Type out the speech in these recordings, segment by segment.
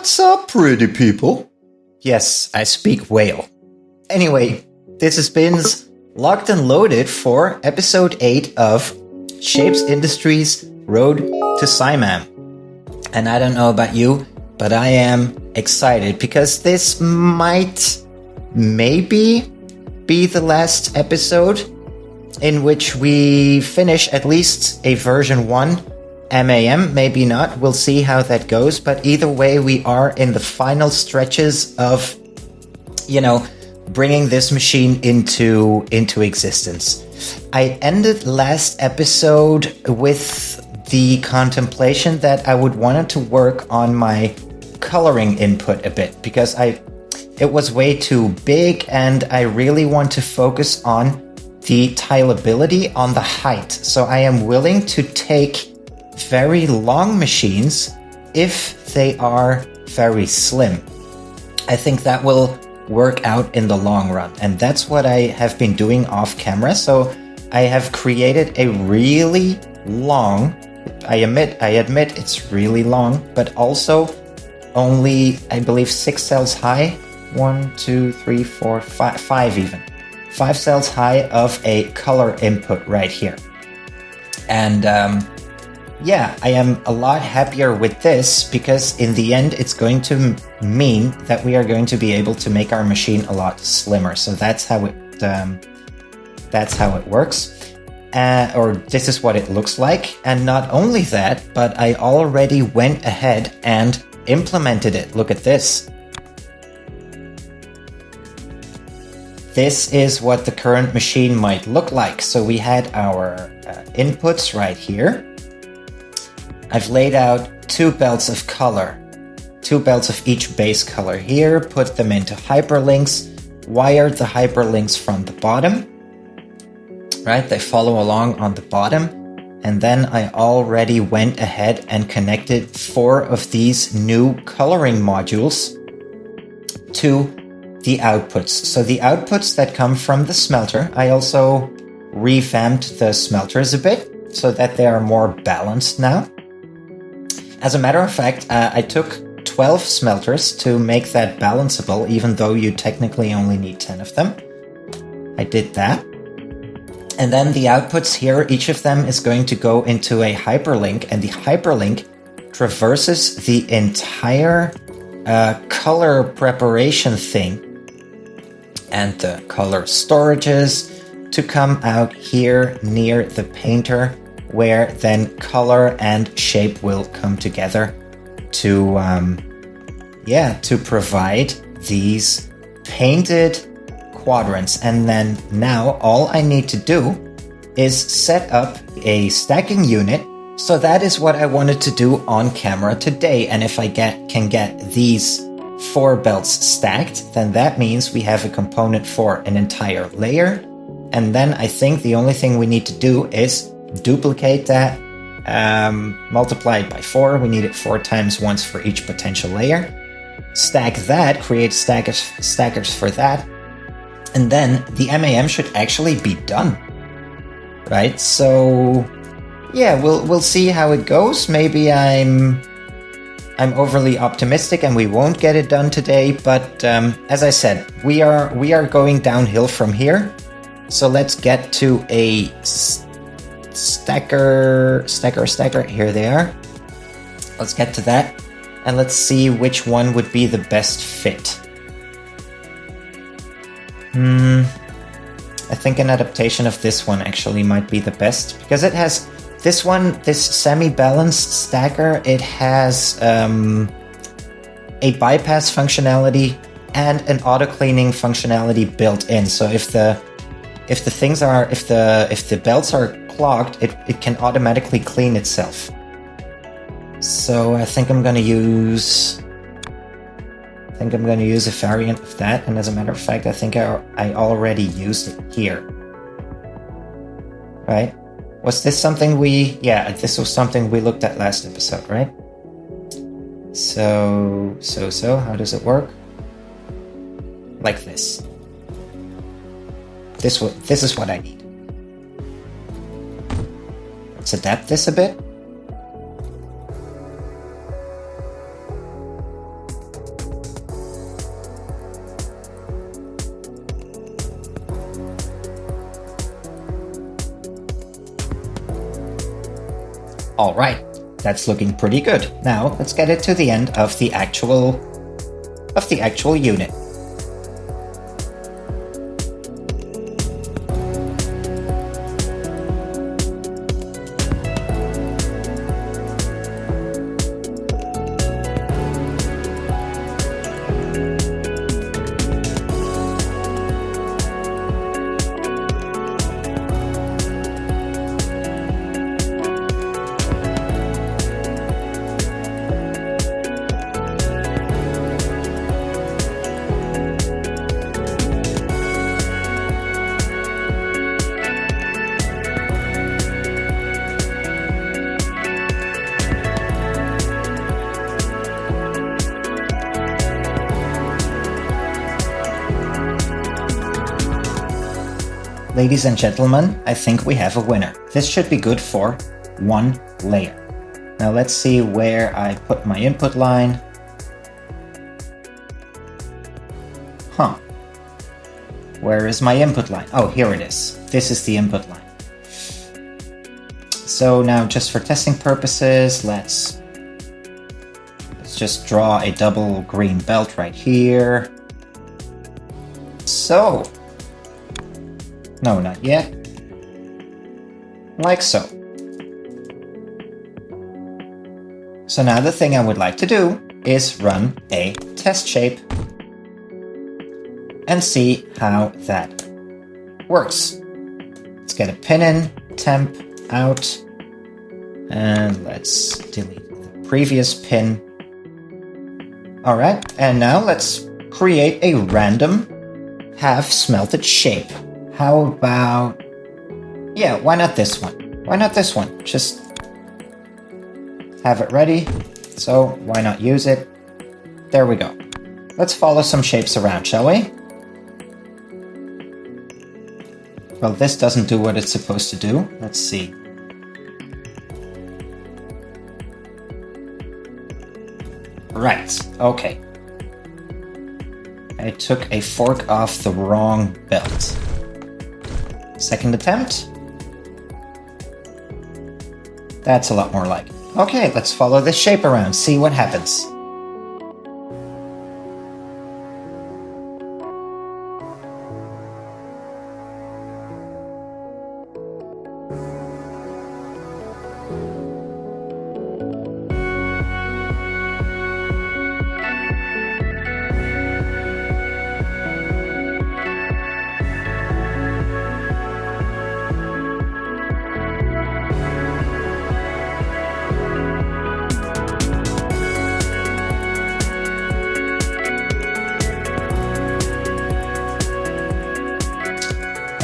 What's up, pretty people? Yes, I speak whale. Anyway, this has been locked and loaded for episode 8 of Shapez Industries Road to SIMAM. And I don't know about you, but I am excited because this might maybe be the last episode in which we finish at least a version 1 MAM, maybe not. We'll see how that goes. But either way, we are in the final stretches of, bringing this machine into existence. I ended last episode with the contemplation that I would want to work on my coloring input a bit because it was way too big and I really want to focus on the tileability on the height. So I am willing to take very long machines if they are very slim. I think that will work out in the long run, and that's what I have been doing off camera. So I have created a really long, I admit it's really long, but also only, I believe, 6 cells high. 1, 2, 3, 4, 5 even. 5 cells high of a color input right here. And I am a lot happier with this because in the end it's going to mean that we are going to be able to make our machine a lot slimmer. So that's how it works. Or this is what it looks like. And not only that, but I already went ahead and implemented it. Look at this. This is what the current machine might look like. So we had our inputs right here. I've laid out 2 belts of color, 2 belts of each base color here, put them into hyperlinks, wired the hyperlinks from the bottom, right? They follow along on the bottom. And then I already went ahead and connected 4 of these new coloring modules to the outputs. So the outputs that come from the smelter, I also revamped the smelters a bit so that they are more balanced now. As a matter of fact, I took 12 smelters to make that balanceable, even though you technically only need 10 of them. I did that. And then the outputs here, each of them is going to go into a hyperlink, and the hyperlink traverses the entire color preparation thing and the color storages to come out here near the painter, where then color and shape will come together to provide these painted quadrants. And then now all I need to do is set up a stacking unit. So that is what I wanted to do on camera today. And if I can get these 4 belts stacked, then that means we have a component for an entire layer. And then I think the only thing we need to do is duplicate that, multiply it by 4. We need it 4 times once for each potential layer. Stack that, create stackers for that. And then the MAM should actually be done. Right? So yeah, we'll see how it goes. Maybe I'm overly optimistic and we won't get it done today, but as I said, we are going downhill from here. So let's get to a stacker. Here they are. Let's get to that and let's see which one would be the best fit. I think an adaptation of this one actually might be the best because it has this semi-balanced stacker. It has a bypass functionality and an auto cleaning functionality built in. So if the belts are clogged, it can automatically clean itself. So I think I'm gonna use a variant of that, and as a matter of fact, I think I already used it here. Right? Was this something this was something we looked at last episode, right? So how does it work? Like this. This is what I need. Let's adapt this a bit. All right, that's looking pretty good. Now let's get it to the end of the actual unit. Ladies and gentlemen, I think we have a winner. This should be good for one layer. Now let's see where I put my input line. Where is my input line? Oh, here it is. This is the input line. So now just for testing purposes, let's just draw a double green belt right here. So, no, not yet. Like so. So now the thing I would like to do is run a test shape and see how that works. Let's get a pin in, temp out, and let's delete the previous pin. All right, and now let's create a random half smelted shape. How about, yeah, why not this one? Why not this one? Just have it ready. So why not use it? There we go. Let's follow some shapes around, shall we? Well, this doesn't do what it's supposed to do. Let's see. Right, okay. I took a fork off the wrong belt. Second attempt. That's a lot more like it. Okay, let's follow this shape around, see what happens.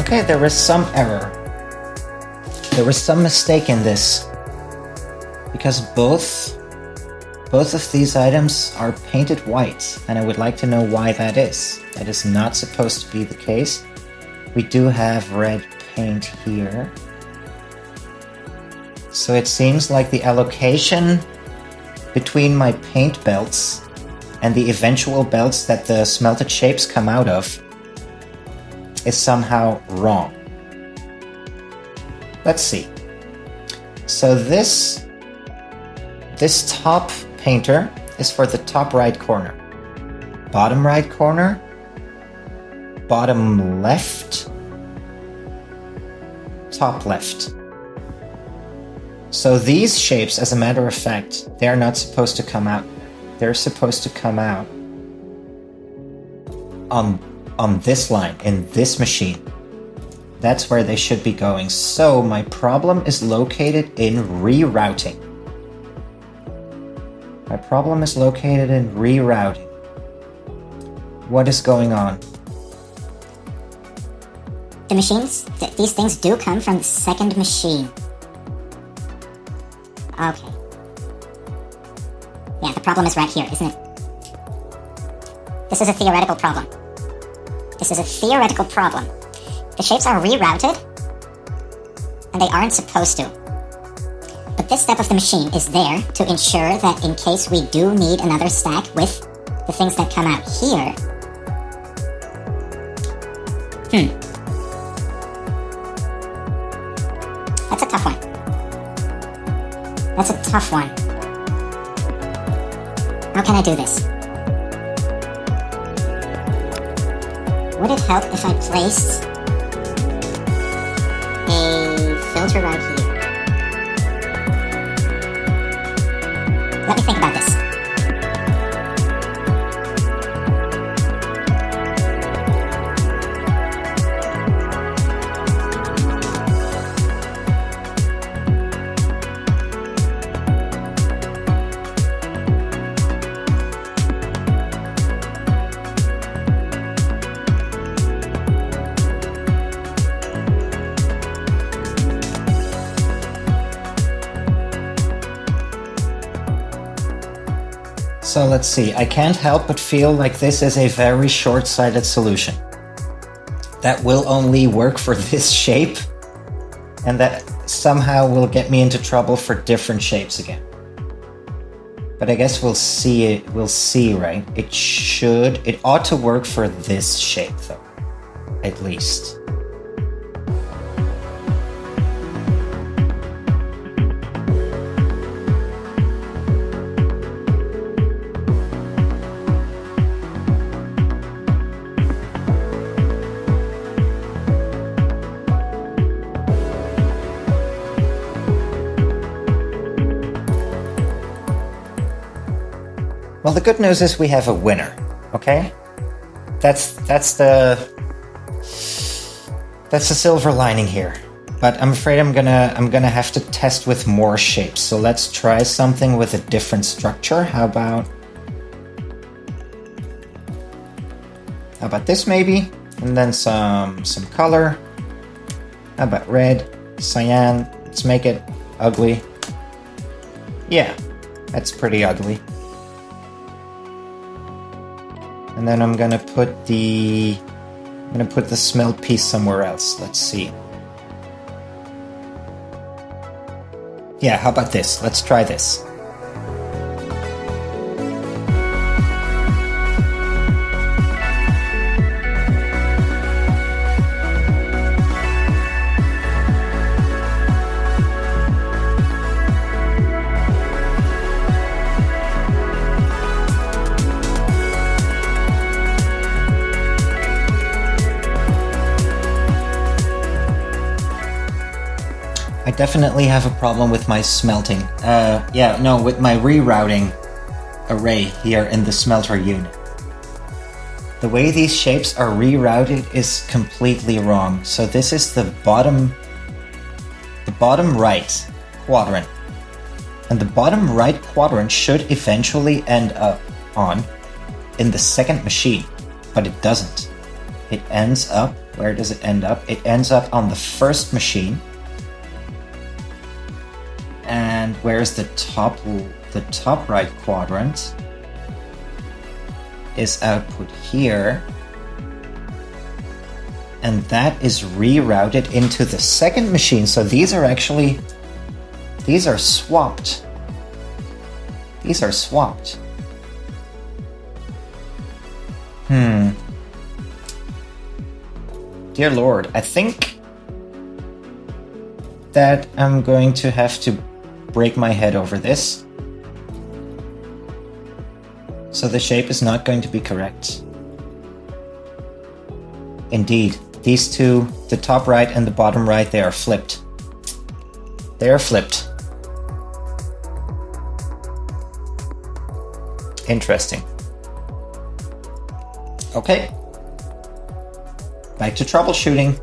Okay, there was some error. There was some mistake in this. Because both of these items are painted white, and I would like to know why that is. That is not supposed to be the case. We do have red paint here. So it seems like the allocation between my paint belts and the eventual belts that the smelted shapes come out of is somehow wrong. Let's see. So this top painter is for the top right corner. Bottom right corner, bottom left, top left. So these shapes, as a matter of fact, they're not supposed to come out. They're supposed to come out on this line, in this machine. That's where they should be going. So my problem is located in rerouting. My problem is located in rerouting. What is going on? The machines, these things do come from the second machine. Okay. Yeah, the problem is right here, isn't it? This is a theoretical problem. This is a theoretical problem. The shapes are rerouted, and they aren't supposed to. But this step of the machine is there to ensure that in case we do need another stack with the things that come out here... That's a tough one. That's a tough one. How can I do this? Would it help if I placed a filter right here? Let me think about this. So let's see, I can't help but feel like this is a very short-sighted solution. That will only work for this shape, and that somehow will get me into trouble for different shapes again. But I guess we'll see, right? It ought to work for this shape though, at least. Well, the good news is we have a winner, okay? That's the silver lining here. But I'm afraid I'm gonna have to test with more shapes. So let's try something with a different structure. How about this maybe? And then some color. How about red, cyan? Let's make it ugly. Yeah, that's pretty ugly. And then I'm gonna put the smelt piece somewhere else. Let's see. Yeah, how about this? Let's try this. I definitely have a problem with my smelting. With my rerouting array here in the smelter unit. The way these shapes are rerouted is completely wrong. So this is the bottom right quadrant. And the bottom right quadrant should eventually end up in the second machine, but it doesn't. It ends up, where does it end up? It ends up on the first machine. And where's the top right quadrant is output here. And that is rerouted into the second machine. So these are swapped. These are swapped. Dear Lord, I think that I'm going to have to break my head over this. So the shape is not going to be correct. Indeed, these two, the top right and the bottom right, they are flipped. They are flipped. Interesting. Okay. Back to troubleshooting.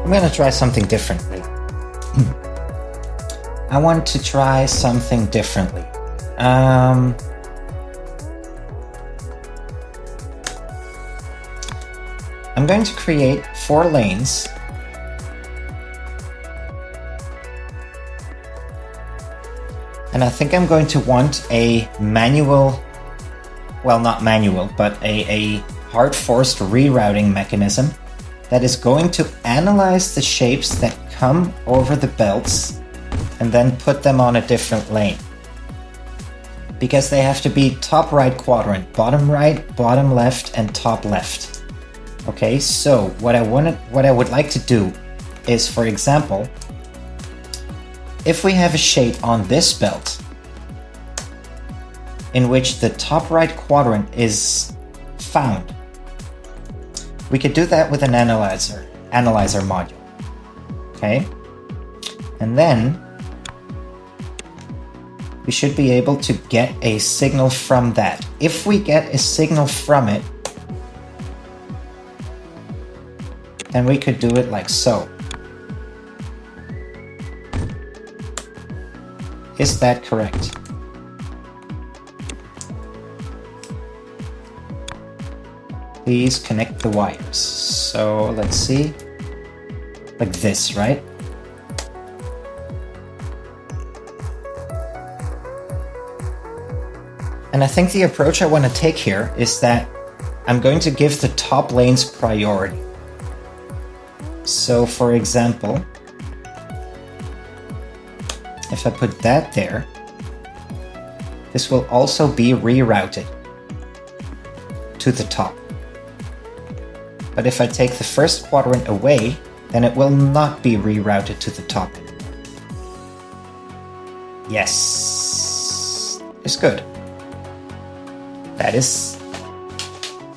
I'm going to try something differently. I want to try something differently. I'm going to create 4 lanes. And I think I'm going to want a manual, well, not manual, but a hard-forced rerouting mechanism that is going to analyze the shapes that come over the belts and then put them on a different lane. Because they have to be top right quadrant, bottom right, bottom left, and top left. Okay, so what I would like to do is, for example, if we have a shape on this belt in which the top right quadrant is found, we could do that with an analyzer module. Okay, and then we should be able to get a signal from that. If we get a signal from it, then we could do it like so. Is that correct? Please connect the wires. So let's see. Like this, right? And I think the approach I want to take here is that I'm going to give the top lanes priority. So for example, if I put that there, this will also be rerouted to the top. But if I take the first quadrant away, then it will not be rerouted to the top anymore. Yes, it's good.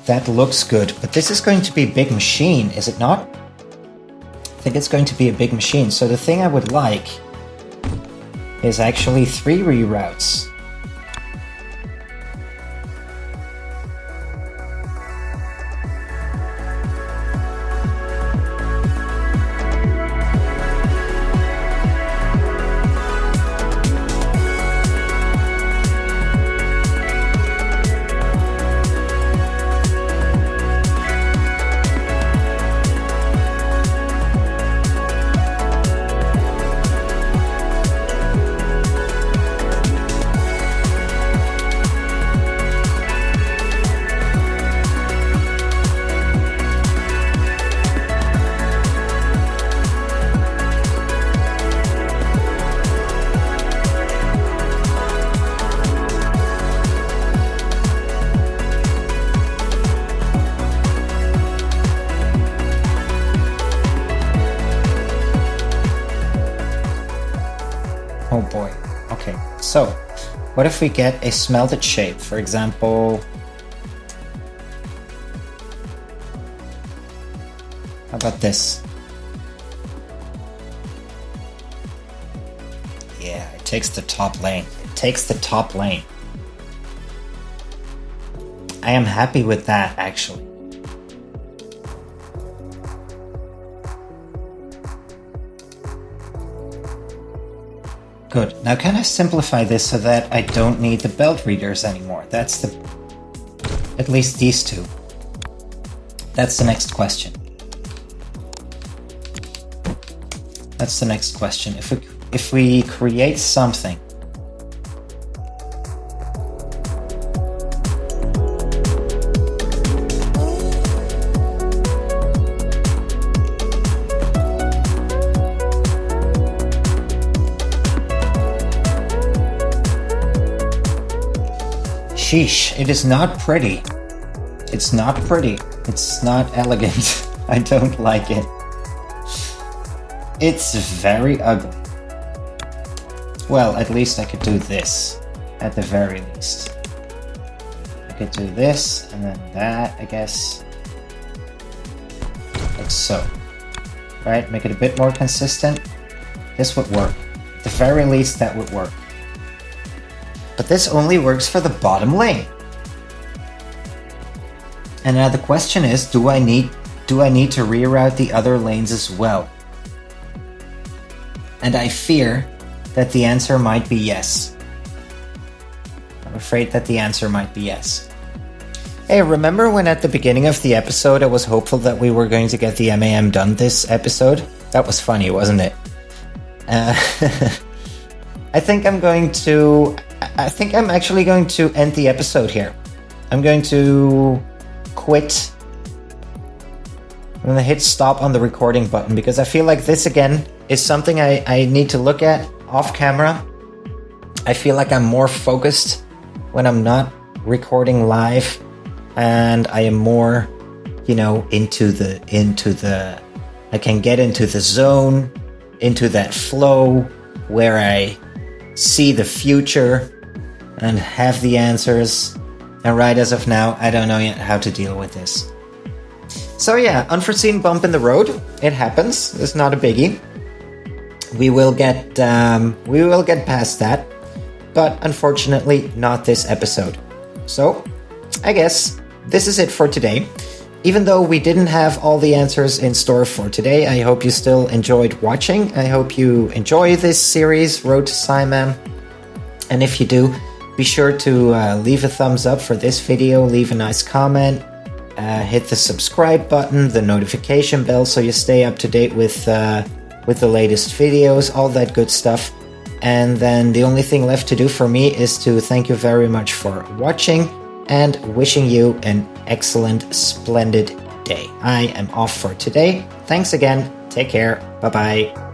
That looks good, but this is going to be a big machine, is it not? I think it's going to be a big machine. So the thing I would like is actually 3 reroutes. Oh boy. Okay, so what if we get a smelted shape? For example, how about this? Yeah, it takes the top lane. It takes the top lane. I am happy with that, actually. Good. Now can I simplify this so that I don't need the belt readers anymore? That's the... at least these two. That's the next question. That's the next question. If we create something sheesh, it is not pretty. It's not pretty. It's not elegant. I don't like it. It's very ugly. Well, at least I could do this. At the very least. I could do this, and then that, I guess. Like so. Right? Make it a bit more consistent. This would work. At the very least, that would work. But this only works for the bottom lane. And now the question is, do I need to reroute the other lanes as well? And I fear that the answer might be yes. I'm afraid that the answer might be yes. Hey, remember when at the beginning of the episode I was hopeful that we were going to get the MAM done this episode? That was funny, wasn't it? I think I'm actually going to end the episode here. I'm going to quit I'm going to hit stop on the recording button because I feel like this again is something I need to look at off camera. I feel like I'm more focused when I'm not recording live, and I am more, into the I can get into the zone, into that flow where I see the future and have the answers. And right as of now, I don't know yet how to deal with this. So yeah, unforeseen bump in the road. It happens. It's not a biggie. We will get past that, but unfortunately not this episode. So I guess this is it for today. Even though we didn't have all the answers in store for today, I hope you still enjoyed watching. I hope you enjoy this series, Road to SIMAM. And if you do, be sure to leave a thumbs up for this video, leave a nice comment, hit the subscribe button, the notification bell, so you stay up to date with the latest videos, all that good stuff. And then the only thing left to do for me is to thank you very much for watching and wishing you an excellent, splendid day. I am off for today. Thanks again. Take care. Bye-bye.